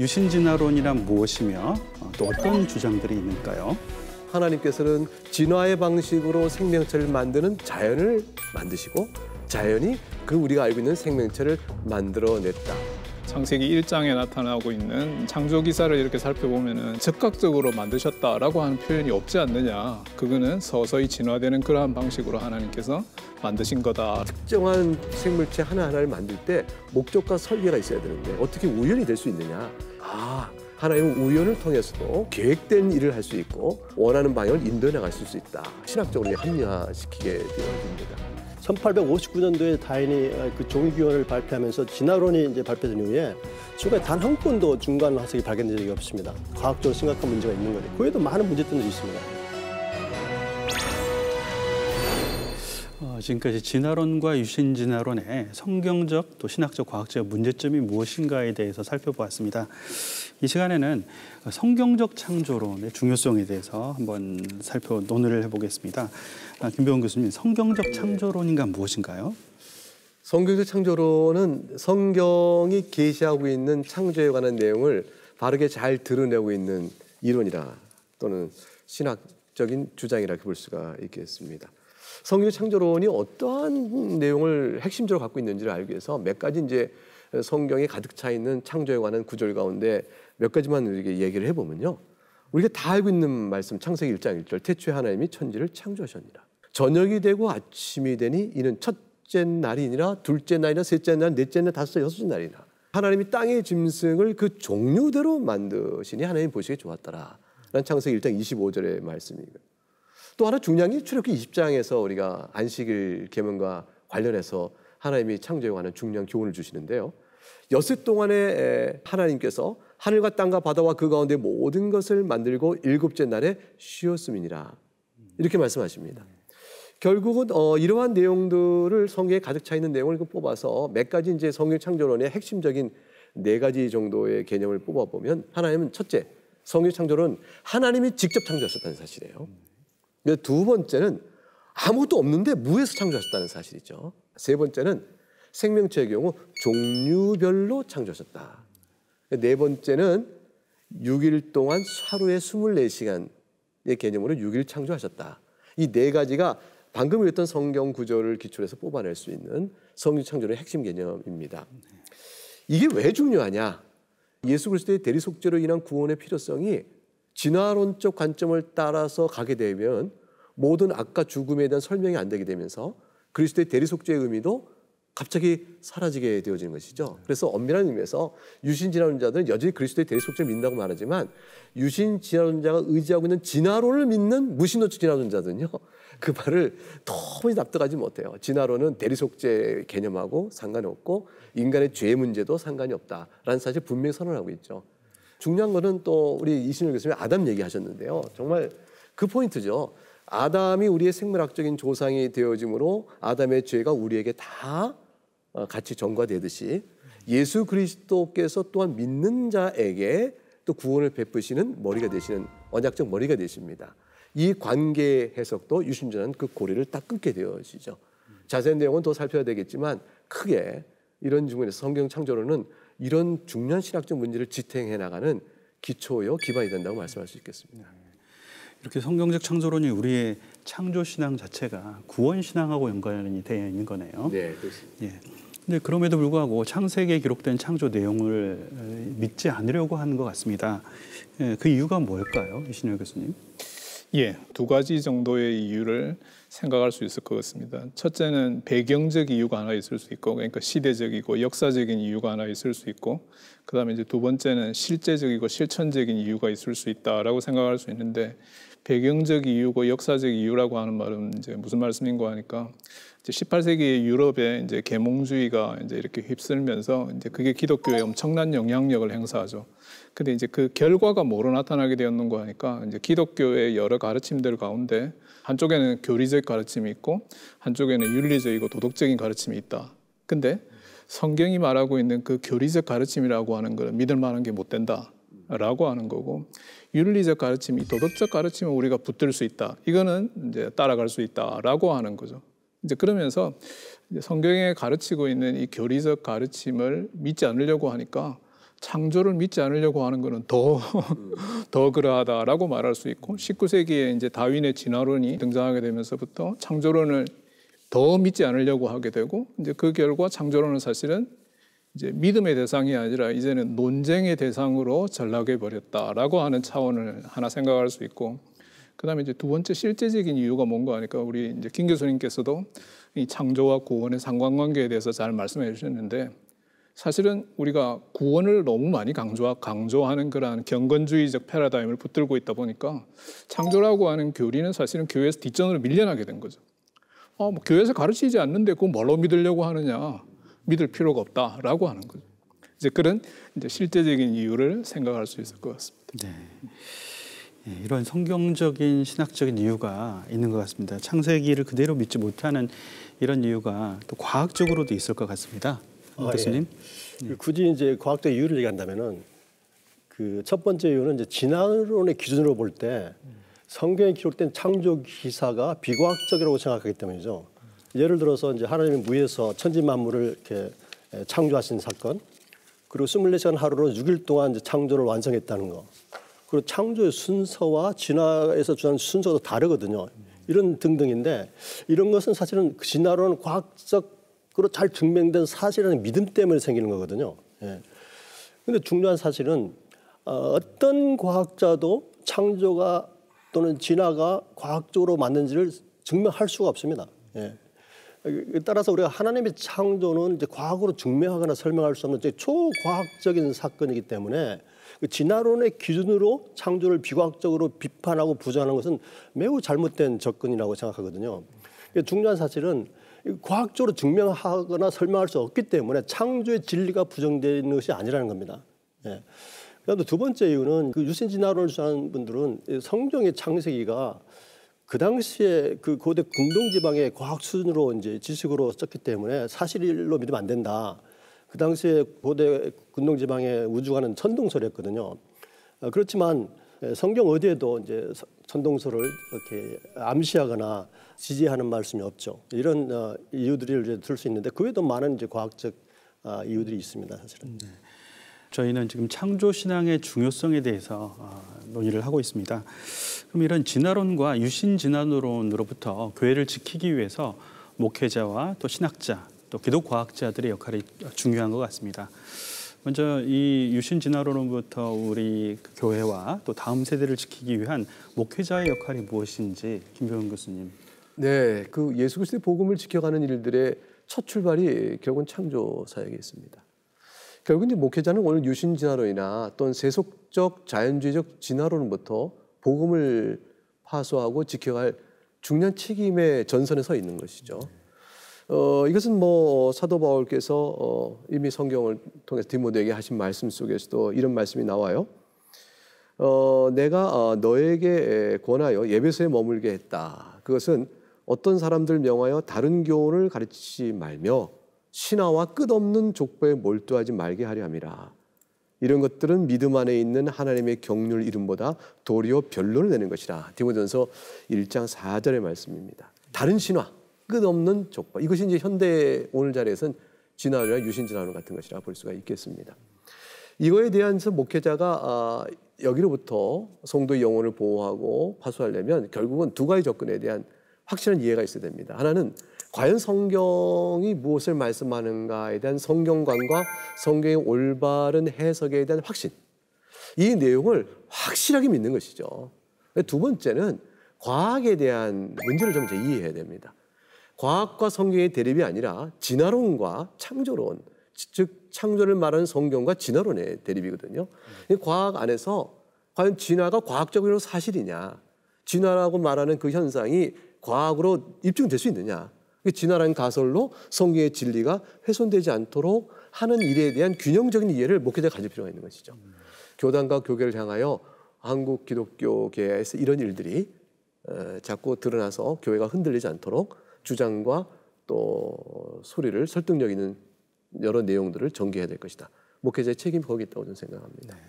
유신진화론이란 무엇이며 또 어떤 주장들이 있는가요? 하나님께서는 진화의 방식으로 생명체를 만드는 자연을 만드시고 자연이 그 우리가 알고 있는 생명체를 만들어냈다. 창세기 1장에 나타나고 있는 창조 기사를 이렇게 살펴보면은 즉각적으로 만드셨다라고 하는 표현이 없지 않느냐. 그거는 서서히 진화되는 그러한 방식으로 하나님께서 만드신 거다. 특정한 생물체 하나하나를 만들 때 목적과 설계가 있어야 되는데 어떻게 우연이 될 수 있느냐. 하나님은 우연을 통해서도 계획된 일을 할 수 있고 원하는 방향을 인도해 나가실 수 있다. 신학적으로 합리화시키게 되어집니다. 1859년도에 다인이 그 종이규원을 발표하면서 진화론이 이제 발표된 이후에 지금까지 단 한 건도 중간 화석이 발견된 적이 없습니다. 과학적으로 심각한 문제가 있는 거죠. 그 외에도 많은 문제점들이 있습니다. 지금까지 진화론과 유신진화론의 성경적 또 신학적 과학적 문제점이 무엇인가에 대해서 살펴보았습니다. 이 시간에는 성경적 창조론의 중요성에 대해서 한번 논의를 해보겠습니다. 김병훈 교수님, 성경적 창조론인가 무엇인가요? 성경적 창조론은 성경이 계시하고 있는 창조에 관한 내용을 바르게 잘 드러내고 있는 이론이라 또는 신학적인 주장이라 볼 수가 있겠습니다. 성경 창조론이 어떠한 내용을 핵심적으로 갖고 있는지를 알기 위해서 몇 가지 이제 성경에 가득 차 있는 창조에 관한 구절 가운데 몇 가지만 우리에게 얘기를 해보면요. 우리가 다 알고 있는 말씀 창세기 1장 1절 태초에 하나님이 천지를 창조하셨니라. 저녁이 되고 아침이 되니 이는 첫째 날이니라 둘째 날이나 셋째 날 넷째 날 다섯째 여섯째 날이라. 하나님이 땅의 짐승을 그 종류대로 만드시니 하나님 보시기에 좋았더라. 라는 창세기 1장 25절의 말씀입니다. 또 하나 중요한 게 출애굽기 20장에서 우리가 안식일 계명과 관련해서 하나님이 창조에 관한 중요한 교훈을 주시는데요. 엿새 동안에 하나님께서 하늘과 땅과 바다와 그 가운데 모든 것을 만들고 일곱째 날에 쉬었음이니라. 이렇게 말씀하십니다. 결국은 이러한 내용들을 성경에 가득 차 있는 내용을 뽑아서 몇 가지 이제 성경 창조론의 핵심적인 4가지 정도의 개념을 뽑아보면 하나님은 첫째, 성경 창조론 하나님이 직접 창조하셨다는 사실이에요. 두 번째는 아무것도 없는데 무에서 창조하셨다는 사실이죠. 세 번째는 생명체의 경우 종류별로 창조하셨다. 네 번째는 6일 동안 하루에 24시간의 개념으로 6일 창조하셨다. 이 4가지가 방금 읽었던 성경 구절을 기초로 해서 뽑아낼 수 있는 성경 창조의 핵심 개념입니다. 이게 왜 중요하냐? 예수 그리스도의 대리속죄로 인한 구원의 필요성이 진화론적 관점을 따라서 가게 되면 모든 악과 죽음에 대한 설명이 안 되게 되면서 그리스도의 대리속죄의 의미도 갑자기 사라지게 되어지는 것이죠. 그래서 엄밀한 의미에서 유신진화론자들은 여전히 그리스도의 대리속죄를 믿는다고 말하지만 유신진화론자가 의지하고 있는 진화론을 믿는 무신론적 진화론자들은요. 그 말을 도무지 납득하지 못해요. 진화론은 대리속죄 개념하고 상관이 없고 인간의 죄 문제도 상관이 없다라는 사실 분명히 선언하고 있죠. 중요한 거는 또 우리 이신율 교수님 아담 얘기하셨는데요. 정말 그 포인트죠. 아담이 우리의 생물학적인 조상이 되어짐으로 아담의 죄가 우리에게 다 같이 전가되듯이 예수 그리스도께서 또한 믿는 자에게 또 구원을 베푸시는 머리가 되시는 언약적 머리가 되십니다. 이 관계 해석도 유신전은 그 고리를 딱 끊게 되어지죠. 자세한 내용은 더 살펴야 되겠지만 크게 이런 측면에서 성경 창조론은 이런 중요한 신학적 문제를 지탱해 나가는 기초요 기반이 된다고 말씀할 수 있겠습니다. 이렇게 성경적 창조론이 우리의 창조 신앙 자체가 구원 신앙하고 연관이 되어 있는 거네요. 네, 그렇습니다. 예. 근데 그럼에도 불구하고 창세기에 기록된 창조 내용을 믿지 않으려고 하는 것 같습니다. 예, 그 이유가 뭘까요, 이신율 교수님? 예, 2가지 정도의 이유를 생각할 수 있을 것 같습니다. 첫째는 배경적 이유가 하나 있을 수 있고, 그러니까 시대적이고 역사적인 이유가 하나 있을 수 있고, 그다음에 이제 두 번째는 실제적이고 실천적인 이유가 있을 수 있다라고 생각할 수 있는데, 배경적 이유고 역사적 이유라고 하는 말은 이제 무슨 말씀인가 하니까, 이제 18세기 유럽의 이제 계몽주의가 이제 이렇게 휩쓸면서 이제 그게 기독교에 엄청난 영향력을 행사하죠. 근데 이제 그 결과가 뭐로 나타나게 되었는가 하니까 이제 기독교의 여러 가르침들 가운데 한쪽에는 교리적 가르침이 있고 한쪽에는 윤리적이고 도덕적인 가르침이 있다. 근데 성경이 말하고 있는 그 교리적 가르침이라고 하는 걸 믿을 만한 게 못 된다라고 하는 거고, 윤리적 가르침이 도덕적 가르침을 우리가 붙들 수 있다. 이거는 이제 따라갈 수 있다라고 하는 거죠. 이제 그러면서 이제 성경에 가르치고 있는 이 교리적 가르침을 믿지 않으려고 하니까 창조를 믿지 않으려고 하는 것은 더 그러하다라고 말할 수 있고 19세기에 이제 다윈의 진화론이 등장하게 되면서부터 창조론을 더 믿지 않으려고 하게 되고 이제 그 결과 창조론은 사실은 이제 믿음의 대상이 아니라 이제는 논쟁의 대상으로 전락해 버렸다라고 하는 차원을 하나 생각할 수 있고 그다음에 이제 두 번째 실제적인 이유가 뭔가 하니까 우리 이제 김 교수님께서도 이 창조와 구원의 상관관계에 대해서 잘 말씀해 주셨는데 사실은 우리가 구원을 너무 많이 강조하는 그러한 경건주의적 패러다임을 붙들고 있다 보니까 창조라고 하는 교리는 사실은 교회에서 뒷전으로 밀려나게 된 거죠. 뭐 교회에서 가르치지 않는데 그거 뭘로 믿으려고 하느냐? 믿을 필요가 없다라고 하는 거죠. 이제 그런 이제 실제적인 이유를 생각할 수 있을 것 같습니다. 네. 이런 성경적인 신학적인 이유가 있는 것 같습니다. 창세기를 그대로 믿지 못하는 이런 이유가 또 과학적으로도 있을 것 같습니다. 교수님. 예. 굳이 이제 과학적 이유를 얘기한다면은 그 첫 번째 이유는 이제 진화론의 기준으로 볼 때 성경에 기록된 창조 기사가 비과학적이라고 생각하기 때문이죠. 예를 들어서 이제 하나님이 무에서 천지 만물을 이렇게 창조하신 사건, 그리고 24시간 하루로 6일 동안 이제 창조를 완성했다는 거. 그리고 창조의 순서와 진화에서 주는 순서도 다르거든요. 이런 등등인데 이런 것은 사실은 진화론은 과학적으로 잘 증명된 사실이라는 믿음 때문에 생기는 거거든요. 예. 근데 중요한 사실은 어떤 과학자도 창조가 또는 진화가 과학적으로 맞는지를 증명할 수가 없습니다. 예. 따라서 우리가 하나님의 창조는 이제 과학으로 증명하거나 설명할 수 없는 초과학적인 사건이기 때문에 진화론의 기준으로 창조를 비과학적으로 비판하고 부정하는 것은 매우 잘못된 접근이라고 생각하거든요. 중요한 사실은 과학적으로 증명하거나 설명할 수 없기 때문에 창조의 진리가 부정되는 것이 아니라는 겁니다. 예. 그다음 두 번째 이유는 그 유신 진화론을 주장하는 분들은 성경의 창세기가 그 당시에 그 고대 군동 지방의 과학 수준으로 이제 지식으로 썼기 때문에 사실로 믿으면 안 된다. 그 당시에 고대 군동 지방의 우주관은 천동설이었거든요. 그렇지만 성경 어디에도 이제 천동설을 이렇게 암시하거나 지지하는 말씀이 없죠. 이런 이유들을 들 수 있는데 그 외에도 많은 이제 과학적 이유들이 있습니다, 사실은. 네. 저희는 지금 창조 신앙의 중요성에 대해서 논의를 하고 있습니다. 그럼 이런 진화론과 유신 진화론으로부터 교회를 지키기 위해서 목회자와 또 신학자, 또 기독 과학자들의 역할이 중요한 것 같습니다. 먼저 이 유신 진화론으로부터 우리 교회와 또 다음 세대를 지키기 위한 목회자의 역할이 무엇인지 김병훈 교수님. 네, 그 예수 그리스도의 복음을 지켜가는 일들의 첫 출발이 결국은 창조 사역에 있습니다. 결국 이제 목회자는 오늘 유신 진화론이나 또는 세속적 자연주의적 진화론부터 복음을 파수하고 지켜갈 중요한 책임의 전선에 서 있는 것이죠. 이것은 뭐 사도 바울께서 이미 성경을 통해서 디모데에게 하신 말씀 속에서도 이런 말씀이 나와요. 내가 너에게 권하여 예배소에 머물게 했다. 그것은 어떤 사람들 명하여 다른 교훈을 가르치지 말며 신화와 끝없는 족보에 몰두하지 말게 하려 함이라. 이런 것들은 믿음 안에 있는 하나님의 경륜 이름보다 도리어 변론을 내는 것이라. 디모데전서 1장 4절의 말씀입니다. 다른 신화, 끝없는 족보. 이것이 이제 현대 오늘 자리에서는 진화론이나 유신 진화론 같은 것이라 볼 수가 있겠습니다. 이거에 대해서 목회자가 여기로부터 성도의 영혼을 보호하고 파수하려면 결국은 두 가지 접근에 대한 확실한 이해가 있어야 됩니다. 하나는 과연 성경이 무엇을 말씀하는가에 대한 성경관과 성경의 올바른 해석에 대한 확신. 이 내용을 확실하게 믿는 것이죠. 두 번째는 과학에 대한 문제를 좀 이해해야 됩니다. 과학과 성경의 대립이 아니라 진화론과 창조론, 즉 창조를 말하는 성경과 진화론의 대립이거든요. 과학 안에서 과연 진화가 과학적으로 사실이냐, 진화라고 말하는 그 현상이 과학으로 입증될 수 있느냐, 진화라는 가설로 성경의 진리가 훼손되지 않도록 하는 일에 대한 균형적인 이해를 목회자가 가질 필요가 있는 것이죠. 교단과 교계를 향하여 한국 기독교계에서 이런 일들이 자꾸 드러나서 교회가 흔들리지 않도록 주장과 또 소리를 설득력 있는 여러 내용들을 전개해야 될 것이다. 목회자의 책임이 거기 있다고 저는 생각합니다. 네.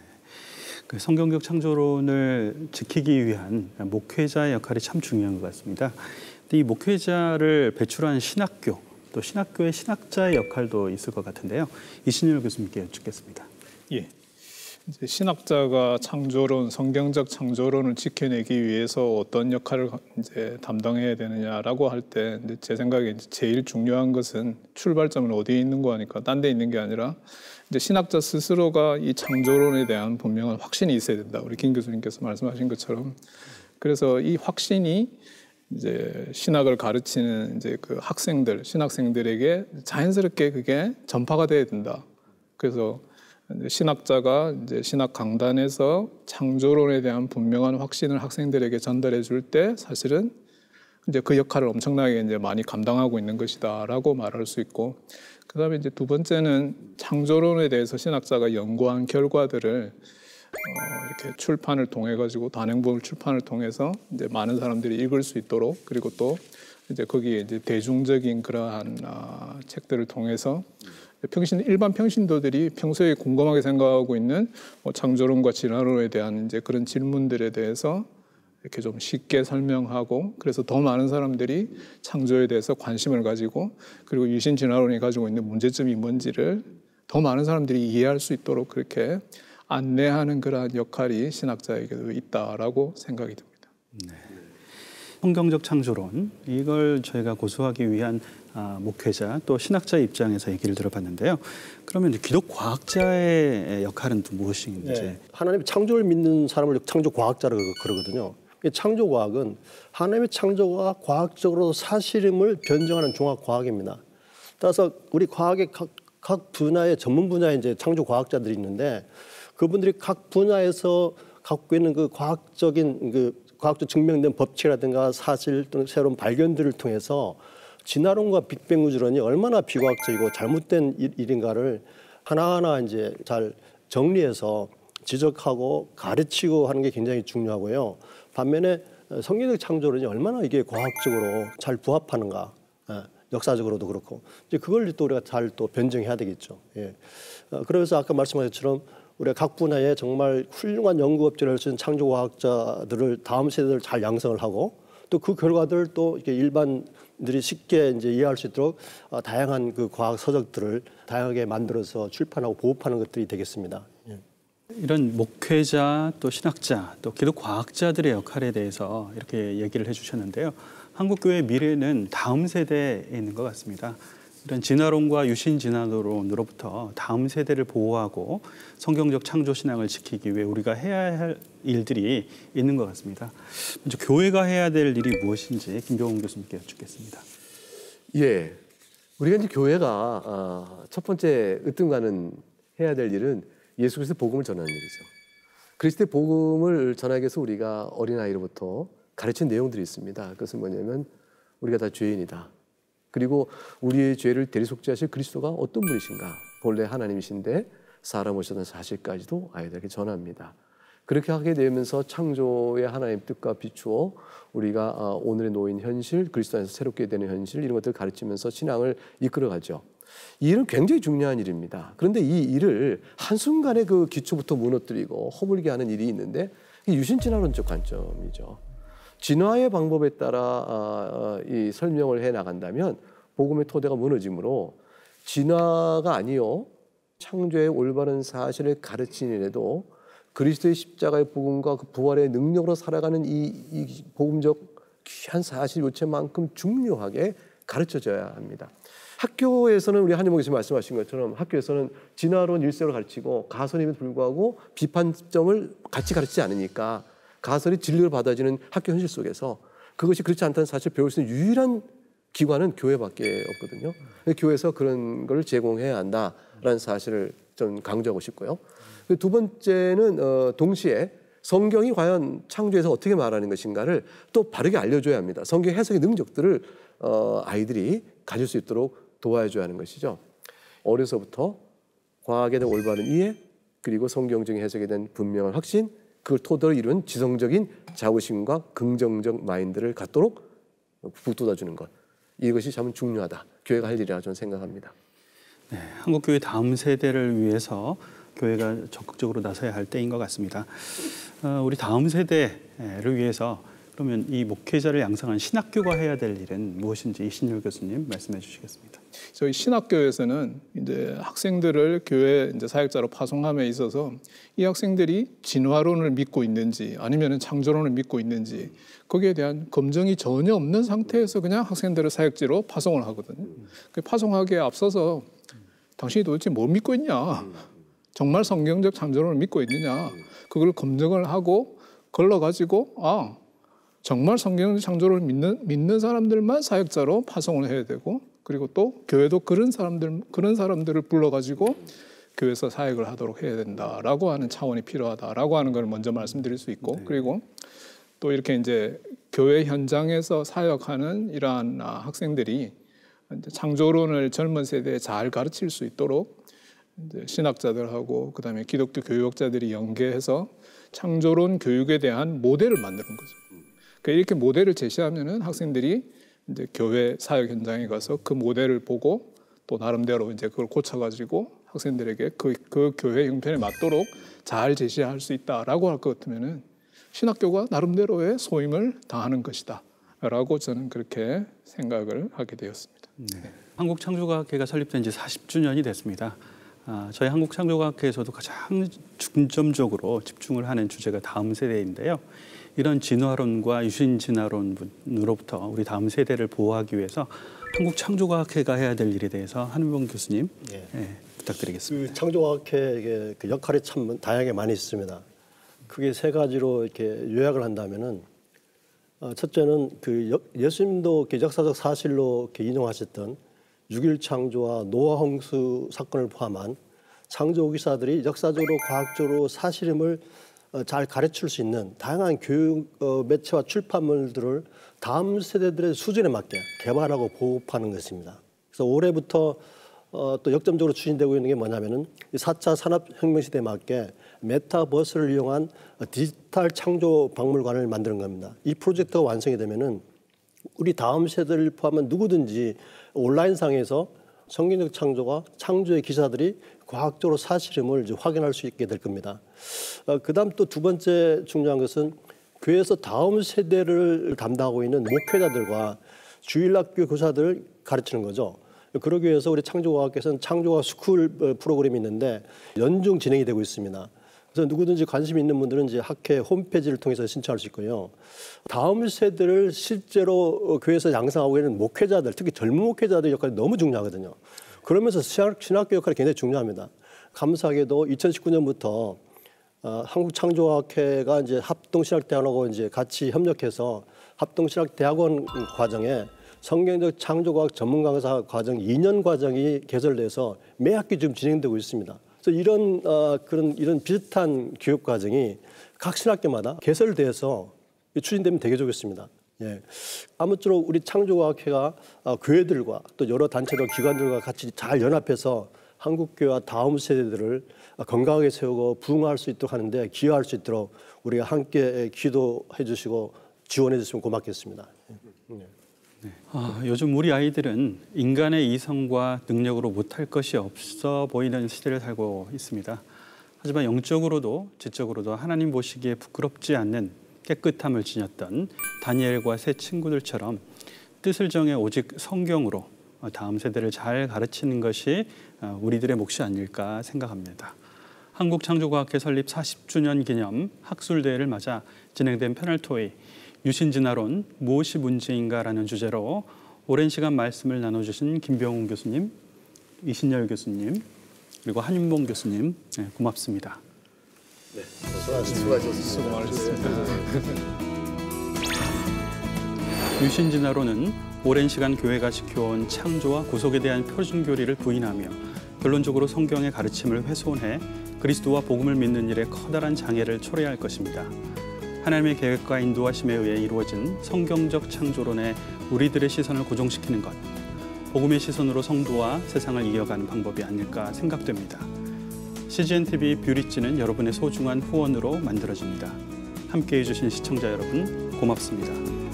그 성경적 창조론을 지키기 위한 목회자의 역할이 참 중요한 것 같습니다. 근데 이 목회자를 배출한 신학교, 또 신학교의 신학자의 역할도 있을 것 같은데요. 이신율 교수님께 여쭙겠습니다. 예. 이제 신학자가 창조론, 성경적 창조론을 지켜내기 위해서 어떤 역할을 이제 담당해야 되느냐라고 할 때 제 생각에 이제 제일 중요한 것은 출발점은 어디에 있는 거 하니까 딴 데 있는 게 아니라 이제 신학자 스스로가 이 창조론에 대한 분명한 확신이 있어야 된다. 우리 김 교수님께서 말씀하신 것처럼. 그래서 이 확신이 이제 신학을 가르치는 이제 그 학생들, 신학생들에게 자연스럽게 그게 전파가 돼야 된다. 그래서 신학자가 이제 신학 강단에서 창조론에 대한 분명한 확신을 학생들에게 전달해 줄 때 사실은 이제 그 역할을 엄청나게 이제 많이 감당하고 있는 것이다라고 말할 수 있고, 그다음에 이제 두 번째는 창조론에 대해서 신학자가 연구한 결과들을 이렇게 출판을 통해 가지고 단행본 출판을 통해서 이제 많은 사람들이 읽을 수 있도록, 그리고 또 이제 거기에 이제 대중적인 그러한 책들을 통해서 일반 평신도들이 평소에 곰곰하게 생각하고 있는 창조론과 진화론에 대한 이제 그런 질문들에 대해서 이렇게 좀 쉽게 설명하고, 그래서 더 많은 사람들이 창조에 대해서 관심을 가지고, 그리고 유신 진화론이 가지고 있는 문제점이 뭔지를 더 많은 사람들이 이해할 수 있도록 그렇게 안내하는 그러한 역할이 신학자에게도 있다라고 생각이 듭니다. 네. 성경적 창조론, 이걸 저희가 고수하기 위한 목회자 또 신학자 입장에서 얘기를 들어봤는데요. 그러면 이제 기독 과학자의 역할은 또 무엇인지? 네. 하나님의 창조를 믿는 사람을 창조 과학자라고 그러거든요. 창조 과학은 하나님의 창조가 과학적으로 사실임을 변증하는 종합 과학입니다. 따라서 우리 과학의 각 분야의 전문 분야에 이제 창조 과학자들이 있는데, 그분들이 각 분야에서 갖고 있는 그 과학적 증명된 법칙이라든가 사실 또는 새로운 발견들을 통해서 진화론과 빅뱅 우주론이 얼마나 비과학적이고 잘못된 일인가를 하나하나 이제 잘 정리해서 지적하고 가르치고 하는 게 굉장히 중요하고요. 반면에 성경적 창조론이 얼마나 이게 과학적으로 잘 부합하는가, 역사적으로도 그렇고 이제 그걸 또 우리가 잘 또 변증해야 되겠죠. 예. 그래서 아까 말씀하신 것처럼 우리가 각 분야에 정말 훌륭한 연구 업체를 할 수 있는 창조 과학자들을 다음 세대를 잘 양성을 하고, 또 그 결과들을 또 이렇게 일반들이 쉽게 이제 이해할 수 있도록 다양한 그 과학 서적들을 다양하게 만들어서 출판하고 보급하는 것들이 되겠습니다. 예. 이런 목회자 또 신학자 또 기독 과학자들의 역할에 대해서 이렇게 얘기를 해주셨는데요. 한국 교회의 미래는 다음 세대에 있는 것 같습니다. 이런 진화론과 유신 진화론으로부터 다음 세대를 보호하고 성경적 창조 신앙을 지키기 위해 우리가 해야 할 일들이 있는 것 같습니다. 먼저 교회가 해야 될 일이 무엇인지 김병훈 교수님께 여쭙겠습니다. 예, 우리가 이제 교회가 첫 번째 으뜸가는 해야 될 일은 예수 그리스도의 복음을 전하는 일이죠. 그리스도의 복음을 전하기 위해서 우리가 어린아이로부터 가르친 내용들이 있습니다. 그것은 뭐냐면 우리가 다 죄인이다. 그리고 우리의 죄를 대리속죄하실 그리스도가 어떤 분이신가? 본래 하나님이신데 사람 오셨던 사실까지도 아이들에게 전합니다. 그렇게 하게 되면서 창조의 하나님 뜻과 비추어 우리가 오늘의 놓인 현실, 그리스도 안에서 새롭게 되는 현실, 이런 것들을 가르치면서 신앙을 이끌어가죠. 이 일은 굉장히 중요한 일입니다. 그런데 이 일을 한순간에 그 기초부터 무너뜨리고 허물게 하는 일이 있는데, 이게 유신진화론적 관점이죠. 진화의 방법에 따라 이 설명을 해 나간다면 복음의 토대가 무너지므로 진화가 아니요 창조의 올바른 사실을 가르치는 일에도 그리스도의 십자가의 복음과 그 부활의 능력으로 살아가는 이 복음적 귀한 사실 요체만큼 중요하게 가르쳐져야 합니다. 학교에서는 우리 한임 목사님 말씀하신 것처럼 학교에서는 진화론 일세로 가르치고 가설임에도 불구하고 비판점을 같이 가르치지 않으니까 가설이 진리를 받아지는 학교 현실 속에서 그것이 그렇지 않다는 사실을 배울 수 있는 유일한 기관은 교회밖에 없거든요. 교회에서 그런 걸 제공해야 한다라는 사실을 좀 강조하고 싶고요. 두 번째는 동시에 성경이 과연 창조에서 어떻게 말하는 것인가를 또 바르게 알려줘야 합니다. 성경 해석의 능력들을 아이들이 가질 수 있도록 도와줘야 하는 것이죠. 어려서부터 과학에 대한 올바른 이해, 그리고 성경적인 해석에 대한 분명한 확신, 그걸 토대로 이룬 지성적인 자부심과 긍정적 마인드를 갖도록 북돋아주는 것, 이것이 참 중요하다. 교회가 할 일이라 저는 생각합니다. 네, 한국 교회 다음 세대를 위해서 교회가 적극적으로 나서야 할 때인 것 같습니다. 우리 다음 세대를 위해서 그러면 이 목회자를 양성한 신학교가 해야 될 일은 무엇인지 이신열 교수님 말씀해 주시겠습니다. 저희 신학교에서는 이제 학생들을 교회 이제 사역자로 파송함에 있어서 이 학생들이 진화론을 믿고 있는지 아니면 창조론을 믿고 있는지 거기에 대한 검증이 전혀 없는 상태에서 그냥 학생들을 사역지로 파송을 하거든요. 그 파송하기에 앞서서 당신이 도대체 뭘 믿고 있냐? 정말 성경적 창조론을 믿고 있느냐? 그걸 검증을 하고 걸러가지고 정말 성경적 창조론을 믿는 사람들만 사역자로 파송을 해야 되고 그리고 또 교회도 그런 사람들을 불러가지고 교회에서 사역을 하도록 해야 된다라고 하는 차원이 필요하다라고 하는 걸 먼저 말씀드릴 수 있고 그리고 또 이렇게 이제 교회 현장에서 사역하는 이러한 학생들이 이제 창조론을 젊은 세대에 잘 가르칠 수 있도록 이제 신학자들하고 그다음에 기독교 교육자들이 연계해서 창조론 교육에 대한 모델을 만드는 거죠. 그러니까 이렇게 모델을 제시하면은 학생들이 이제 교회 사역 현장에 가서 그 모델을 보고 또 나름대로 이제 그걸 고쳐가지고 학생들에게 그 교회 형편에 맞도록 잘 제시할 수 있다라고 할 것 같으면은 신학교가 나름대로의 소임을 다하는 것이다라고 저는 그렇게 생각을 하게 되었습니다. 네. 한국창조과학회가 설립된 지 40주년이 됐습니다. 저희 한국창조과학회에서도 가장 중점적으로 집중을 하는 주제가 다음 세대인데요. 이런 진화론과 유신진화론으로부터 우리 다음 세대를 보호하기 위해서 한국창조과학회가 해야 될 일에 대해서 한윤봉 교수님 부탁드리겠습니다. 그 창조과학회의 그 역할이 참 다양하게 많이 있습니다. 크게 세 가지로 이렇게 요약을 한다면은 첫째는 그 예수님도 역사적 사실로 이렇게 인용하셨던 6.1 창조와 노아 홍수 사건을 포함한 창조 기사들이 역사적으로 과학적으로 사실임을 잘 가르칠 수 있는 다양한 교육 매체와 출판물들을 다음 세대들의 수준에 맞게 개발하고 보급하는 것입니다. 그래서 올해부터 또 역점적으로 추진되고 있는 게 뭐냐면은 4차 산업혁명 시대에 맞게 메타버스를 이용한 디지털 창조 박물관을 만드는 겁니다. 이 프로젝트가 완성이 되면은 우리 다음 세대를 포함한 누구든지 온라인상에서 성경적 창조와 창조의 기사들이 과학적으로 사실임을 이제 확인할 수 있게 될 겁니다. 그다음 또 두 번째 중요한 것은 교회에서 다음 세대를 담당하고 있는 목회자들과 주일학교 교사들을 가르치는 거죠. 그러기 위해서 우리 창조과학회에서는 창조과학 스쿨 프로그램이 있는데 연중 진행이 되고 있습니다. 그래서 누구든지 관심 있는 분들은 이제 학회 홈페이지를 통해서 신청할 수 있고요. 다음 세대를 실제로 교회에서 양성하고 있는 목회자들, 특히 젊은 목회자들 역할이 너무 중요하거든요. 그러면서 신학교 역할이 굉장히 중요합니다. 감사하게도 2019년부터 한국창조학회가 이제 합동신학대학원하고 이제 같이 협력해서 합동신학대학원 과정에 성경적 창조과학 전문 강사 과정 2년 과정이 개설돼서 매 학기 지금 진행되고 있습니다. 그래서 이런 비슷한 교육 과정이 각 신학교마다 개설돼서 추진되면 되게 좋겠습니다. 예. 아무쪼록 우리 창조과학회가 교회들과 또 여러 단체들 기관들과 같이 잘 연합해서 한국교회와 다음 세대들을 건강하게 세우고 부흥할 수 있도록 하는데 기여할 수 있도록 우리가 함께 기도해 주시고 지원해 주시면 고맙겠습니다. 네. 요즘 우리 아이들은 인간의 이성과 능력으로 못할 것이 없어 보이는 시대를 살고 있습니다. 하지만 영적으로도 지적으로도 하나님 보시기에 부끄럽지 않는 깨끗함을 지녔던 다니엘과 세 친구들처럼 뜻을 정해 오직 성경으로 다음 세대를 잘 가르치는 것이 우리들의 몫이 아닐까 생각합니다. 한국창조과학회 설립 40주년 기념 학술대회를 맞아 진행된 패널 토의 유신진화론 무엇이 문제인가라는 주제로 오랜 시간 말씀을 나눠주신 김병훈 교수님, 이신열 교수님, 그리고 한윤봉 교수님 고맙습니다. 네, 수고하셨습니다. 유신진화론은 오랜 시간 교회가 지켜온 창조와 구속에 대한 표준교리를 부인하며 결론적으로 성경의 가르침을 훼손해 그리스도와 복음을 믿는 일에 커다란 장애를 초래할 것입니다. 하나님의 계획과 인도하심에 의해 이루어진 성경적 창조론에 우리들의 시선을 고정시키는 것, 복음의 시선으로 성도와 세상을 이어가는 방법이 아닐까 생각됩니다. CGN-TV 뷰리지는 여러분의 소중한 후원으로 만들어집니다. 함께해 주신 시청자 여러분 고맙습니다.